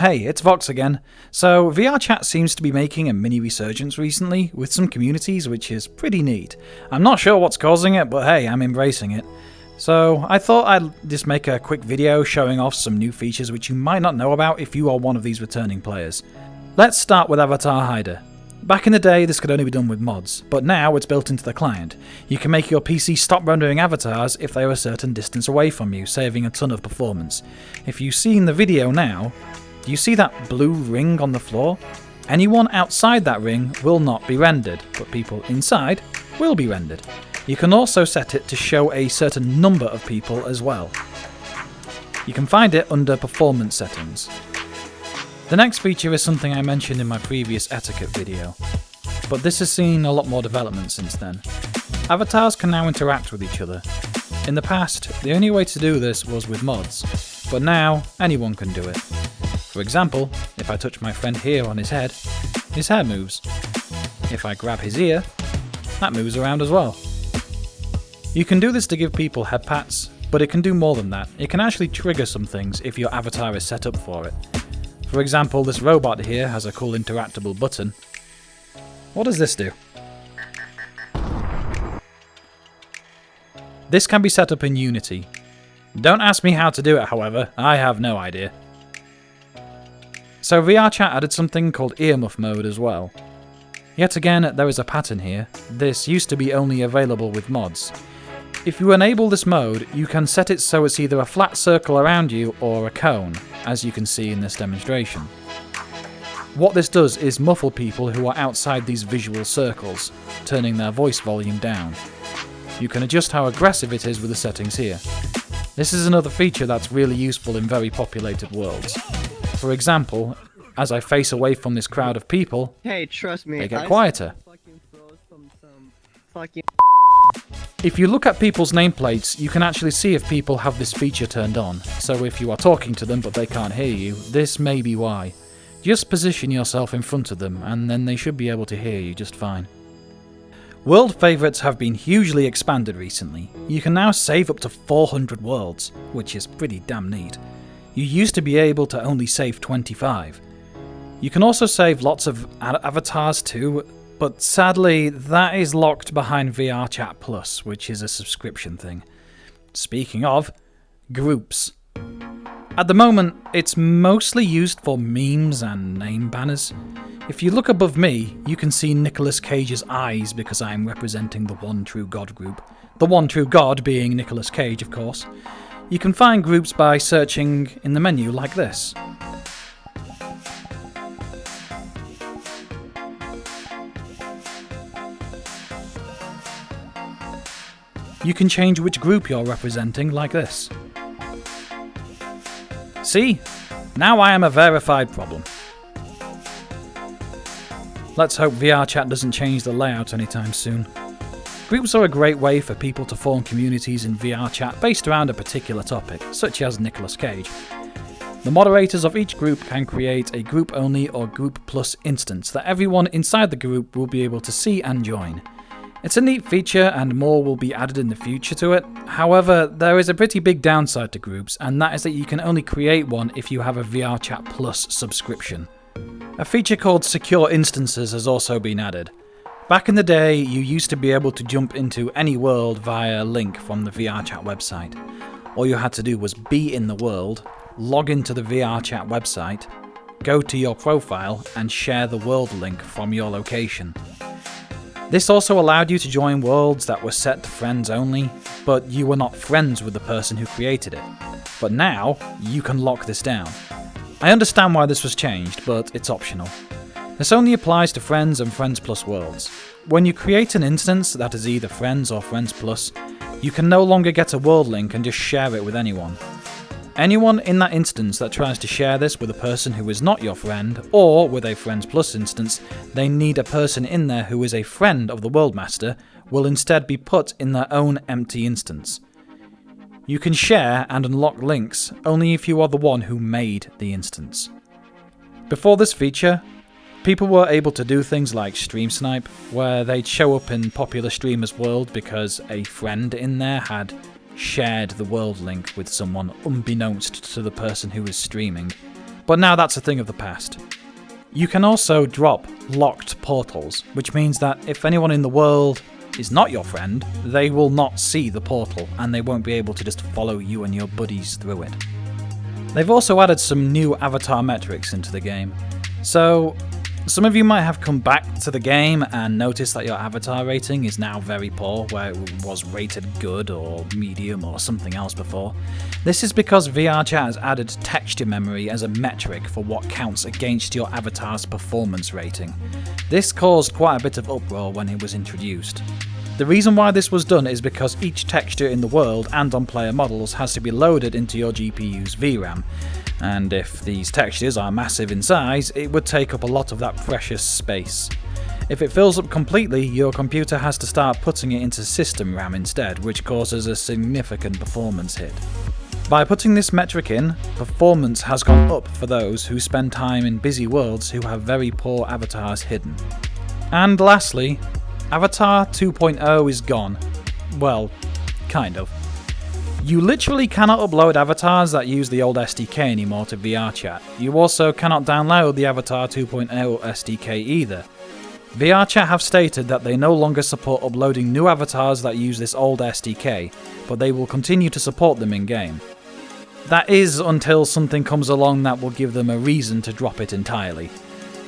Hey, it's Vox again. So, VRChat seems to be making a mini resurgence recently with some communities, which is pretty neat. I'm not sure what's causing it, but hey, I'm embracing it. So, I thought I'd just make a quick video showing off some new features which you might not know about if you are one of these returning players. Let's start with Avatar Hider. Back in the day, this could only be done with mods, but now it's built into the client. You can make your PC stop rendering avatars if they are a certain distance away from you, saving a ton of performance. If you see in the video now, do you see that blue ring on the floor? Anyone outside that ring will not be rendered, but people inside will be rendered. You can also set it to show a certain number of people as well. You can find it under Performance Settings. The next feature is something I mentioned in my previous etiquette video, but this has seen a lot more development since then. Avatars can now interact with each other. In the past, the only way to do this was with mods, but now anyone can do it. For example, if I touch my friend here on his hair moves. If I grab his ear, that moves around as well. You can do this to give people head pats, but it can do more than that. It can actually trigger some things if your avatar is set up for it. For example, this robot here has a cool interactable button. What does this do? This can be set up in Unity. Don't ask me how to do it, however, I have no idea. So VRChat added something called Earmuff mode as well. Yet again, there is a pattern here. This used to be only available with mods. If you enable this mode, you can set it so it's either a flat circle around you or a cone, as you can see in this demonstration. What this does is muffle people who are outside these visual circles, turning their voice volume down. You can adjust how aggressive it is with the settings here. This is another feature that's really useful in very populated worlds. For example, as I face away from this crowd of people, hey, trust me, they get quieter. Fucking If you look at people's nameplates, you can actually see if people have this feature turned on, so if you are talking to them but they can't hear you, this may be why. Just position yourself in front of them and then they should be able to hear you just fine. World favourites have been hugely expanded recently. You can now save up to 400 worlds, which is pretty damn neat. You used to be able to only save 25. You can also save lots of avatars too, but sadly that is locked behind VRChat Plus, which is a subscription thing. Speaking of, groups. At the moment, it's mostly used for memes and name banners. If you look above me, you can see Nicolas Cage's eyes because I am representing the One True God group. The One True God being Nicolas Cage, of course. You can find groups by searching in the menu like this. You can change which group you're representing like this. See? Now I am a verified problem. Let's hope VRChat doesn't change the layout anytime soon. Groups are a great way for people to form communities in VRChat based around a particular topic, such as Nicolas Cage. The moderators of each group can create a group-only or group plus instance that everyone inside the group will be able to see and join. It's a neat feature and more will be added in the future to it. However, there is a pretty big downside to groups, and that is that you can only create one if you have a VRChat Plus subscription. A feature called Secure Instances has also been added. Back in the day, you used to be able to jump into any world via a link from the VRChat website. All you had to do was be in the world, log into the VRChat website, go to your profile and share the world link from your location. This also allowed you to join worlds that were set to friends only, but you were not friends with the person who created it. But now, you can lock this down. I understand why this was changed, but it's optional. This only applies to Friends and Friends Plus worlds. When you create an instance that is either Friends or Friends Plus, you can no longer get a world link and just share it with anyone. Anyone in that instance that tries to share this with a person who is not your friend, or with a Friends Plus instance, they need a person in there who is a friend of the Worldmaster, will instead be put in their own empty instance. You can share and unlock links only if you are the one who made the instance. Before this feature, people were able to do things like stream snipe, where they'd show up in popular streamers' world because a friend in there had shared the world link with someone unbeknownst to the person who was streaming. but now that's a thing of the past. You can also drop locked portals, which means that if anyone in the world is not your friend, they will not see the portal and they won't be able to just follow you and your buddies through it. They've also added some new avatar metrics into the game. So, some of you might have come back to the game and noticed that your avatar rating is now very poor, where it was rated good or medium or something else before. This is because VRChat has added texture memory as a metric for what counts against your avatar's performance rating. This caused quite a bit of uproar when it was introduced. The reason why this was done is because each texture in the world and on player models has to be loaded into your GPU's VRAM, and if these textures are massive in size, it would take up a lot of that precious space. If it fills up completely, your computer has to start putting it into system RAM instead, which causes a significant performance hit. By putting this metric in, performance has gone up for those who spend time in busy worlds who have very poor avatars hidden. And lastly, Avatar 2.0 is gone. Well, kind of. You literally cannot upload avatars that use the old SDK anymore to VRChat. You also cannot download the Avatar 2.0 SDK either. VRChat have stated that they no longer support uploading new avatars that use this old SDK, but they will continue to support them in-game. That is until something comes along that will give them a reason to drop it entirely.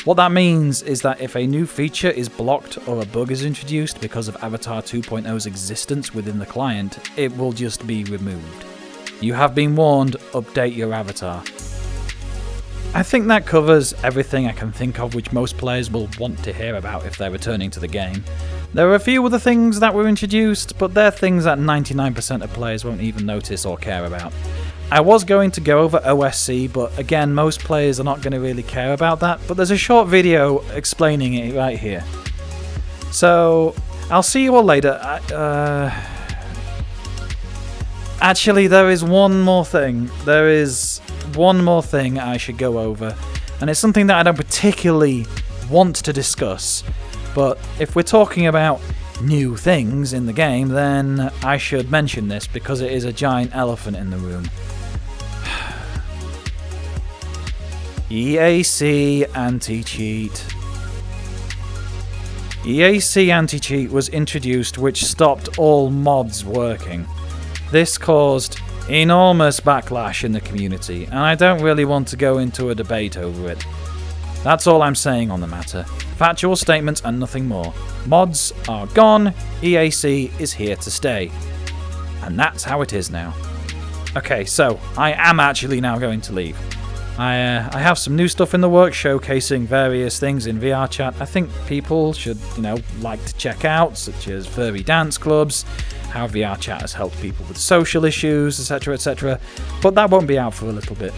What that means is that if a new feature is blocked or a bug is introduced because of Avatar 2.0's existence within the client, it will just be removed. You have been warned, update your avatar. I think that covers everything I can think of which most players will want to hear about if they're returning to the game. There are a few other things that were introduced, but they're things that 99% of players won't even notice or care about. I was going to go over OSC, but again, most players are not going to really care about that, but there's a short video explaining it right here. So, I'll see you all later. Actually, there is one more thing. There is one more thing I should go over, and it's something that I don't particularly want to discuss, but if we're talking about new things in the game, then I should mention this because it is a giant elephant in the room. EAC anti-cheat. EAC anti-cheat was introduced, which stopped all mods working. This caused enormous backlash in the community, and I don't really want to go into a debate over it. That's all I'm saying on the matter. Factual statements and nothing more. Mods are gone, EAC is here to stay. And that's how it is now. Okay, so I am actually now going to leave. I have some new stuff in the works showcasing various things in VRChat I think people should, like to check out, such as furry dance clubs, how VRChat has helped people with social issues, etc, etc, but that won't be out for a little bit.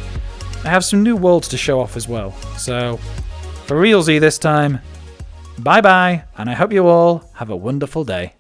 I have some new worlds to show off as well, so for realsy this time, bye bye, and I hope you all have a wonderful day.